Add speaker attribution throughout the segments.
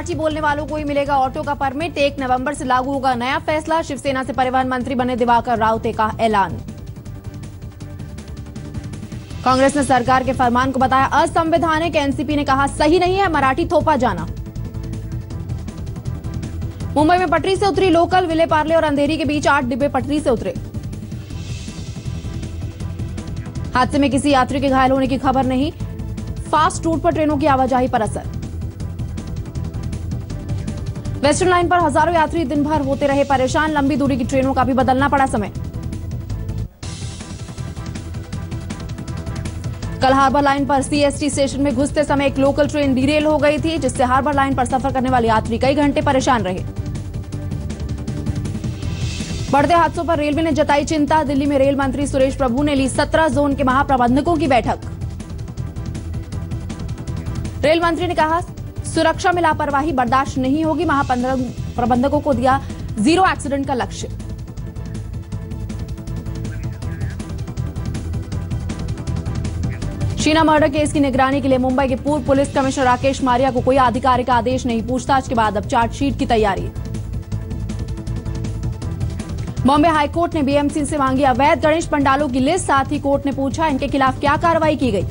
Speaker 1: मराठी बोलने वालों को ही मिलेगा ऑटो का परमिट। 1 नवंबर से लागू होगा नया फैसला। शिवसेना से परिवहन मंत्री बने दिवाकर रावते का ऐलान। कांग्रेस ने सरकार के फरमान को बताया असंवैधानिक। एनसीपी ने कहा सही नहीं है मराठी थोपा जाना। मुंबई में पटरी से उतरी लोकल। विले पार्ले और अंधेरी के बीच 8 डिब्बे पटरी से उतरे। हादसे में किसी यात्री के घायल होने की खबर नहीं। फास्ट रूट पर ट्रेनों की आवाजाही पर असर। वेस्टर्न लाइन पर हजारों यात्री दिन भर होते रहे परेशान। लंबी दूरी की ट्रेनों का भी बदलना पड़ा समय। कल हार्बर लाइन पर सीएसटी स्टेशन में घुसते समय एक लोकल ट्रेन डिरेल हो गई थी, जिससे हार्बर लाइन पर सफर करने वाले यात्री कई घंटे परेशान रहे। बढ़ते हादसों पर रेलवे ने जताई चिंता। दिल्ली में रेल मंत्री सुरेश प्रभु ने ली 17 जोन के महाप्रबंधकों की बैठक। रेल मंत्री ने कहा सुरक्षा में लापरवाही बर्दाश्त नहीं होगी। महाप्रबंधकों को दिया 0 एक्सीडेंट का लक्ष्य। शीना मर्डर केस की निगरानी के लिए मुंबई के पूर्व पुलिस कमिश्नर राकेश मारिया को कोई आधिकारिक आदेश नहीं। पूछताछ के बाद अब चार्जशीट की तैयारी। बॉम्बे हाईकोर्ट ने बीएमसी से मांगी अवैध गणेश पंडालों की लिस्ट। साथ ही कोर्ट ने पूछा इनके खिलाफ क्या कार्रवाई की गई।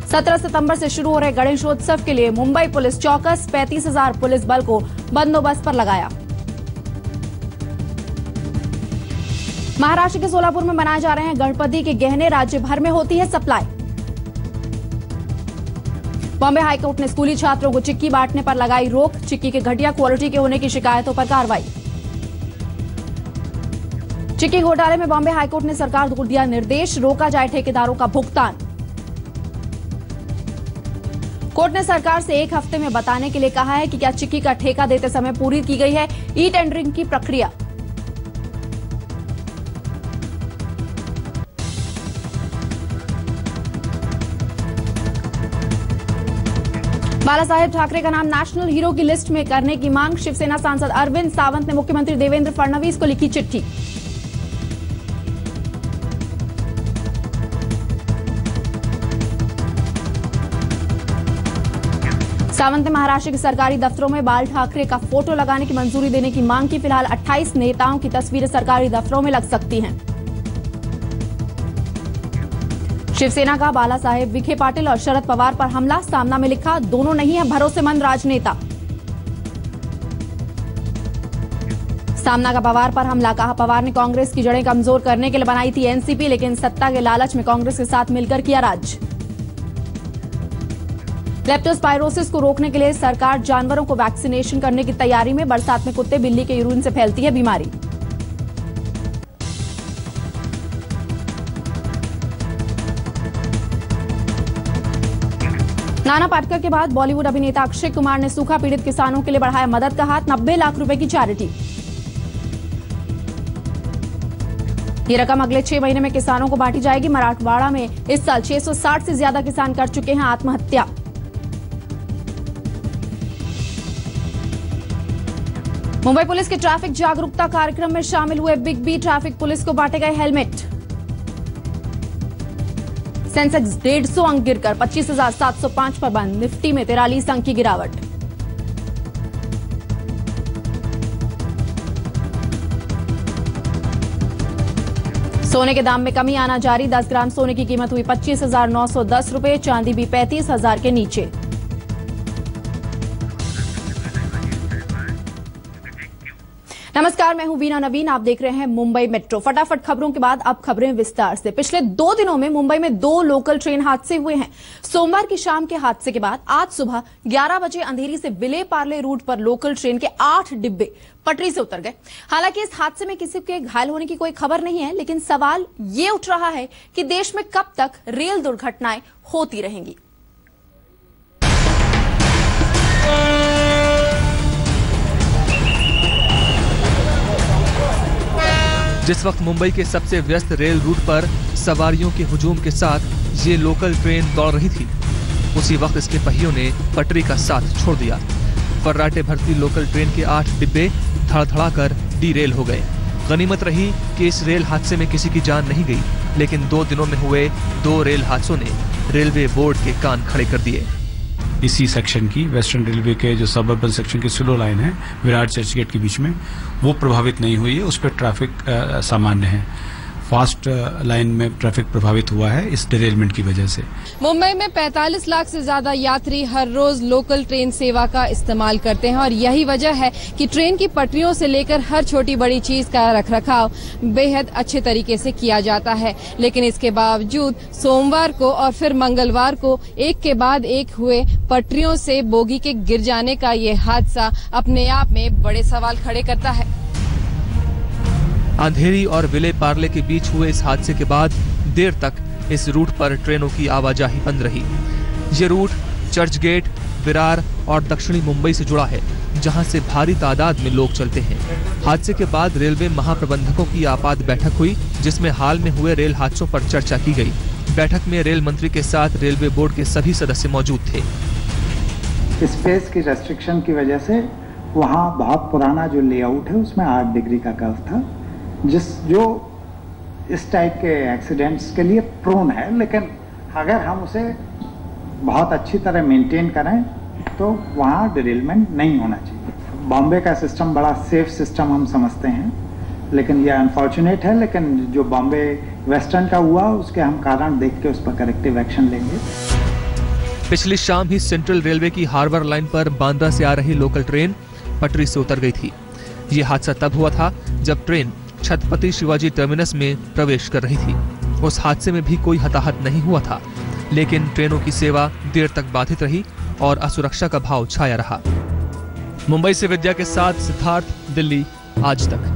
Speaker 1: 17 सितंबर से शुरू हो रहे गणेशोत्सव के लिए मुंबई पुलिस चौकस। 35,000 पुलिस बल को बंदोबस्त पर लगाया। महाराष्ट्र के सोलापुर में बनाए जा रहे हैं गणपति के गहने। राज्य भर में होती है सप्लाई। बॉम्बे हाईकोर्ट ने स्कूली छात्रों को चिक्की बांटने पर लगाई रोक। चिक्की के घटिया क्वालिटी के होने की शिकायतों पर कार्रवाई। चिक्की घोटाले में बॉम्बे हाईकोर्ट ने सरकार को दिया निर्देश। रोका जाए ठेकेदारों का भुगतान। कोर्ट ने सरकार से 1 हफ्ते में बताने के लिए कहा है कि क्या चिक्की का ठेका देते समय पूरी की गई है ई टेंडरिंग की प्रक्रिया। बाला साहेब ठाकरे का नाम नेशनल हीरो की लिस्ट में करने की मांग। शिवसेना सांसद अरविंद सावंत ने मुख्यमंत्री देवेंद्र फडणवीस को लिखी चिट्ठी। सावंत ने महाराष्ट्र के सरकारी दफ्तरों में बाल ठाकरे का फोटो लगाने की मंजूरी देने की मांग की। फिलहाल 28 नेताओं की तस्वीरें सरकारी दफ्तरों में लग सकती हैं। शिवसेना का बाला साहेब विखे पाटिल और शरद पवार पर हमला। सामना में लिखा दोनों नहीं है भरोसेमंद राजनेता। सामना का पवार पर हमला। कहा पवार ने कांग्रेस की जड़ें कमजोर करने के लिए बनाई थी एनसीपी, लेकिन सत्ता के लालच में कांग्रेस के साथ मिलकर किया राज। लेप्टोस्पायरोसिस को रोकने के लिए सरकार जानवरों को वैक्सीनेशन करने की तैयारी में। बरसात में कुत्ते बिल्ली के यूरिन से फैलती है बीमारी। नाना पाटेकर के बाद बॉलीवुड अभिनेता अक्षय कुमार ने सूखा पीड़ित किसानों के लिए बढ़ाया मदद का हाथ। 90 लाख रुपए की चैरिटी। ये रकम अगले 6 महीने में किसानों को बांटी जाएगी। मराठवाड़ा में इस साल 660 से ज्यादा किसान कर चुके हैं आत्महत्या। मुंबई पुलिस के ट्रैफिक जागरूकता कार्यक्रम में शामिल हुए बिग बी। ट्रैफिक पुलिस को बांटे गए हेलमेट। सेंसेक्स 150 अंक गिरकर 25,705 पर बंद। निफ्टी में 43 अंक की गिरावट। सोने के दाम में कमी आना जारी। 10 ग्राम सोने की कीमत हुई 25,910 रुपए। चांदी भी 35,000 के नीचे। नमस्कार, मैं हूं वीना नवीन। आप देख रहे हैं मुंबई मेट्रो। फटाफट खबरों के बाद अब खबरें विस्तार से। पिछले 2 दिनों में मुंबई में 2 लोकल ट्रेन हादसे हुए हैं। सोमवार की शाम के हादसे के बाद आज सुबह 11 बजे अंधेरी से विले पार्ले रूट पर लोकल ट्रेन के 8 डिब्बे पटरी से उतर गए। हालांकि इस हादसे में किसी के घायल होने की कोई खबर नहीं है, लेकिन सवाल ये उठ रहा है कि देश में कब तक रेल दुर्घटनाएं होती रहेंगी।
Speaker 2: जिस वक्त मुंबई के सबसे व्यस्त रेल रूट पर सवारियों के हुजूम के साथ ये लोकल ट्रेन दौड़ रही थी, उसी वक्त इसके पहियों ने पटरी का साथ छोड़ दिया। फर्राटे भरती लोकल ट्रेन के 8 डिब्बे धड़धड़ाकर डीरेल हो गए। गनीमत रही कि इस रेल हादसे में किसी की जान नहीं गई, लेकिन 2 दिनों में हुए 2 रेल हादसों ने रेलवे बोर्ड के कान खड़े कर दिए।
Speaker 3: इसी सेक्शन की, वेस्टर्न रेलवे के जो सब अर्बन सेक्शन की स्लो लाइन है विरार चर्चगेट के बीच में, वो प्रभावित नहीं हुई है। उस पर ट्रैफिक सामान्य है। फास्ट लाइन में ट्रैफिक प्रभावित हुआ है इस डिरेलमेंट की वजह से।
Speaker 4: मुंबई में 45 लाख से ज्यादा यात्री हर रोज लोकल ट्रेन सेवा का इस्तेमाल करते हैं और यही वजह है कि ट्रेन की पटरियों से लेकर हर छोटी बड़ी चीज का रखरखाव बेहद अच्छे तरीके से किया जाता है। लेकिन इसके बावजूद सोमवार को और फिर मंगलवार को एक के बाद एक हुए पटरियों से बोगी के गिर जाने का ये हादसा अपने आप में बड़े सवाल खड़े करता है।
Speaker 2: अंधेरी और विले पार्ले के बीच हुए इस हादसे के बाद देर तक इस रूट पर ट्रेनों की आवाजाही बंद रही। ये रूट चर्चगेट, विरार और दक्षिणी मुंबई से जुड़ा है, जहां से भारी तादाद में लोग चलते हैं। हादसे के बाद रेलवे महाप्रबंधकों की आपात बैठक हुई, जिसमें हाल में हुए रेल हादसों पर चर्चा की गई। बैठक में रेल मंत्री के साथ रेलवे बोर्ड के सभी सदस्य मौजूद थे।
Speaker 5: स्पेस की रेस्ट्रिक्शन की वजह से वहाँ बहुत पुराना जो लेआउट है उसमें 8 डिग्री का कर्व था, जो इस टाइप के एक्सीडेंट्स के लिए प्रोन है। लेकिन अगर हम उसे बहुत अच्छी तरह मेंटेन करें तो वहाँ डिरेलमेंट नहीं होना चाहिए। बॉम्बे का सिस्टम बड़ा सेफ सिस्टम हम समझते हैं, लेकिन यह अनफॉर्चुनेट है। लेकिन जो बॉम्बे वेस्टर्न का हुआ उसके हम कारण देख के उस पर करेक्टिव एक्शन लेंगे।
Speaker 2: पिछली शाम ही सेंट्रल रेलवे की हार्बर लाइन पर बांद्रा से आ रही लोकल ट्रेन पटरी से उतर गई थी। ये हादसा तब हुआ था जब ट्रेन छत्रपति शिवाजी टर्मिनस में प्रवेश कर रही थी। उस हादसे में भी कोई हताहत नहीं हुआ था, लेकिन ट्रेनों की सेवा देर तक बाधित रही और असुरक्षा का भाव छाया रहा। मुंबई से विद्या के साथ सिद्धार्थ, दिल्ली आज तक।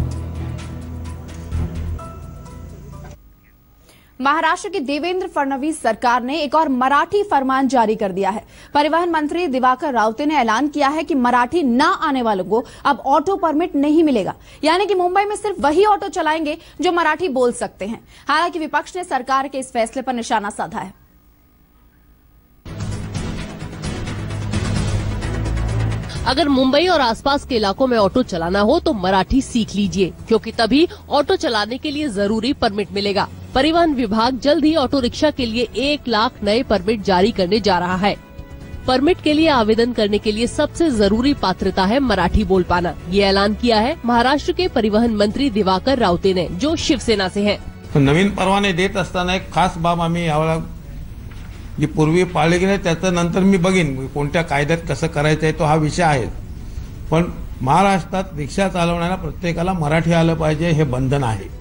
Speaker 1: महाराष्ट्र की देवेंद्र फडणवीस सरकार ने एक और मराठी फरमान जारी कर दिया है। परिवहन मंत्री दिवाकर रावते ने ऐलान किया है कि मराठी न आने वालों को अब ऑटो परमिट नहीं मिलेगा, यानी कि मुंबई में सिर्फ वही ऑटो चलाएंगे जो मराठी बोल सकते हैं। हालांकि विपक्ष ने सरकार के इस फैसले पर निशाना साधा है।
Speaker 6: अगर मुंबई और आसपास के इलाकों में ऑटो चलाना हो तो मराठी सीख लीजिए, क्योंकि तभी ऑटो चलाने के लिए जरूरी परमिट मिलेगा। परिवहन विभाग जल्द ही ऑटो रिक्शा के लिए 1 लाख नए परमिट जारी करने जा रहा है। परमिट के लिए आवेदन करने के लिए सबसे जरूरी पात्रता है मराठी बोल पाना। ये ऐलान किया है महाराष्ट्र के परिवहन मंत्री दिवाकर रावते ने, जो शिवसेना से हैं।
Speaker 7: नवीन परवाने देत असताना एक खास बाब आम्ही यावेळेला जी पूर्वी पाळली गेली त्याचं नंतर मी बघीन कोणत्या कायद्यात कसं करायचंय तो हा विषय आहे। पण महाराष्ट्रात रिक्षा चालवणाऱ्या प्रत्येकाला मराठी आलं पाहिजे हे बंधन आहे।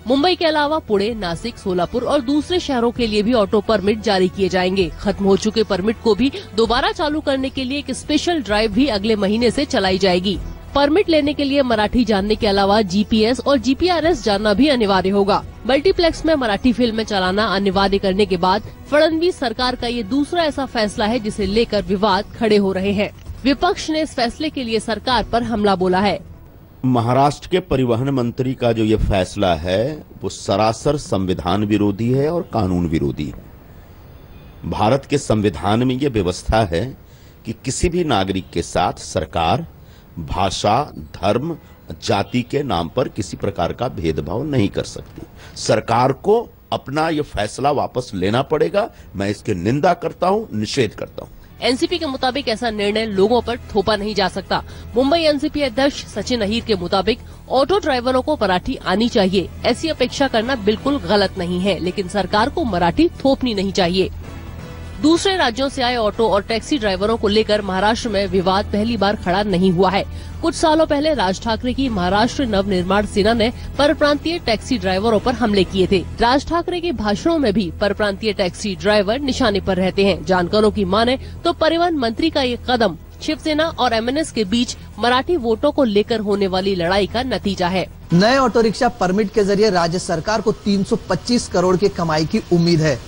Speaker 6: मुंबई के अलावा पुणे, नासिक, सोलापुर और दूसरे शहरों के लिए भी ऑटो परमिट जारी किए जाएंगे। खत्म हो चुके परमिट को भी दोबारा चालू करने के लिए एक स्पेशल ड्राइव भी अगले महीने से चलाई जाएगी। परमिट लेने के लिए मराठी जानने के अलावा जीपीएस और जीपीआरएस जानना भी अनिवार्य होगा। मल्टीप्लेक्स में मराठी फिल्में चलाना अनिवार्य करने के बाद फडणवीस सरकार का ये दूसरा ऐसा फैसला है जिसे लेकर विवाद खड़े हो रहे हैं। विपक्ष ने इस फैसले के लिए सरकार पर हमला बोला है।
Speaker 8: महाराष्ट्र के परिवहन मंत्री का जो ये फैसला है वो सरासर संविधान विरोधी है और कानून विरोधी है। भारत के संविधान में ये व्यवस्था है कि किसी भी नागरिक के साथ सरकार भाषा, धर्म, जाति के नाम पर किसी प्रकार का भेदभाव नहीं कर सकती। सरकार को अपना ये फैसला वापस लेना पड़ेगा। मैं इसकी निंदा करता हूँ, निषेध करता हूँ।
Speaker 6: एनसीपी के मुताबिक ऐसा निर्णय लोगों पर थोपा नहीं जा सकता। मुंबई एनसीपी अध्यक्ष सचिन अहीर के मुताबिक ऑटो ड्राइवरों को मराठी आनी चाहिए। ऐसी अपेक्षा करना बिल्कुल गलत नहीं है, लेकिन सरकार को मराठी थोपनी नहीं चाहिए। दूसरे राज्यों से आए ऑटो और टैक्सी ड्राइवरों को लेकर महाराष्ट्र में विवाद पहली बार खड़ा नहीं हुआ है। कुछ सालों पहले राज ठाकरे की महाराष्ट्र नवनिर्माण सेना ने परप्रांतीय टैक्सी ड्राइवरों पर हमले किए थे। राज ठाकरे के भाषणों में भी परप्रांतीय टैक्सी ड्राइवर निशाने पर रहते हैं। जानकारों की माने तो परिवहन मंत्री का ये कदम शिवसेना और एमएनएस के बीच मराठी वोटों को लेकर होने वाली लड़ाई का नतीजा है।
Speaker 9: नए ऑटो रिक्शा परमिट के जरिए राज्य सरकार को 325 करोड़ की कमाई की उम्मीद है,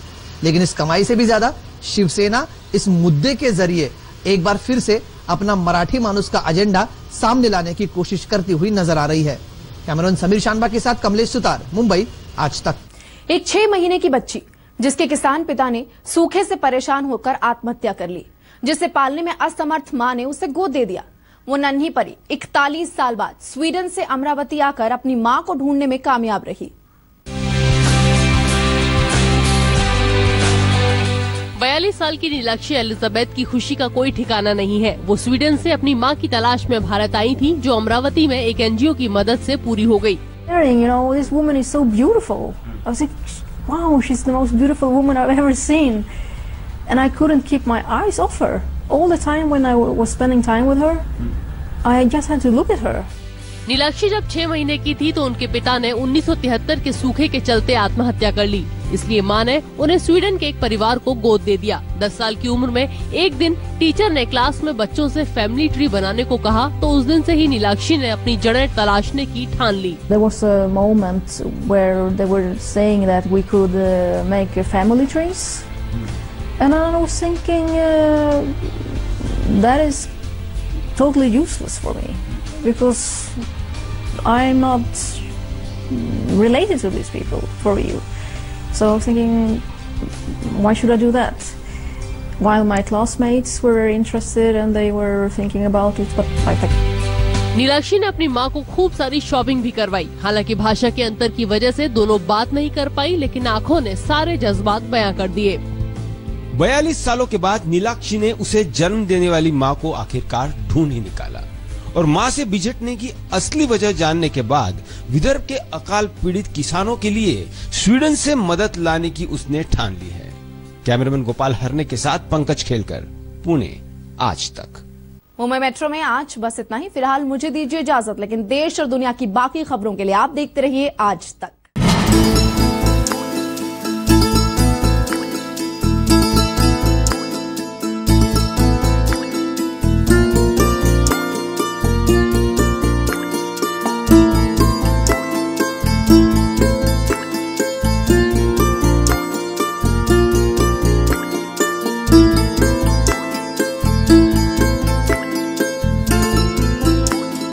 Speaker 9: लेकिन इस कमाई से भी ज्यादा शिवसेना इस मुद्दे के जरिए एक बार फिर से अपना मराठी मानुस का एजेंडा सामने लाने की कोशिश करती हुई नजर आ रही है। कैमरामैन समीर शानबा के साथ कमलेश सुतार, मुंबई आज तक।
Speaker 1: एक 6 महीने की बच्ची जिसके किसान पिता ने सूखे से परेशान होकर आत्महत्या कर ली, जिसे पालने में असमर्थ मां ने उसे गोद दे दिया। वो नन्ही परी 41 साल बाद स्वीडन से अमरावती आकर अपनी मां को ढूंढने में कामयाब रही।
Speaker 6: 42 साल की नीलाक्षी एलिजाबेथ की खुशी का कोई ठिकाना नहीं है। वो स्वीडन से अपनी मां की तलाश में भारत आई थी, जो अमरावती में एक एनजीओ की मदद से पूरी हो गई।
Speaker 10: You know, this woman is so beautiful. I was like, wow, she's the most beautiful woman I've ever seen. And I couldn't keep my eyes off her. All the time when I was spending time with her, I just had to look at her.
Speaker 6: Neelakshi जब 6 महीने की थी तो उनके पिता ने 1973 के सूखे के चलते आत्महत्या कर ली। इसलिए मां ने उन्हें स्वीडन के एक परिवार को गोद दे दिया। 10 साल की उम्र में एक दिन टीचर ने क्लास में बच्चों से फैमिली ट्री बनाने को कहा, तो उस दिन से ही नीलाक्षी ने अपनी जड़ें तलाशने की ठान ली।
Speaker 10: There was a moment where they were saying that we could make family trees, and I was thinking that is totally useless for me because I'm not related to these people for you. So I was thinking, why should I do that? While my classmates were very interested and they were thinking about it, but I
Speaker 6: Neelakshi ने अपनी मां को खूब सारी shopping भी करवाई। हालांकि भाषा के अंतर की वजह से दोनों बात नहीं कर पाई, लेकिन आंखों ने सारे जज्बात बयां कर दिए।
Speaker 11: 42 सालों के बाद नीलाक्षी ने उसे जन्म देने वाली मां को आखिरकार ढूंढ ही निकाला और मां से बिछड़ने की असली वजह जानने के बाद विदर्भ के अकाल पीड़ित किसानों के लिए स्वीडन से मदद लाने की उसने ठान ली है। कैमरामैन गोपाल हरने के साथ पंकज खेलकर, पुणे, आज तक।
Speaker 1: मुंबई मेट्रो में आज बस इतना ही। फिलहाल मुझे दीजिए इजाजत, लेकिन देश और दुनिया की बाकी खबरों के लिए आप देखते रहिए आज तक।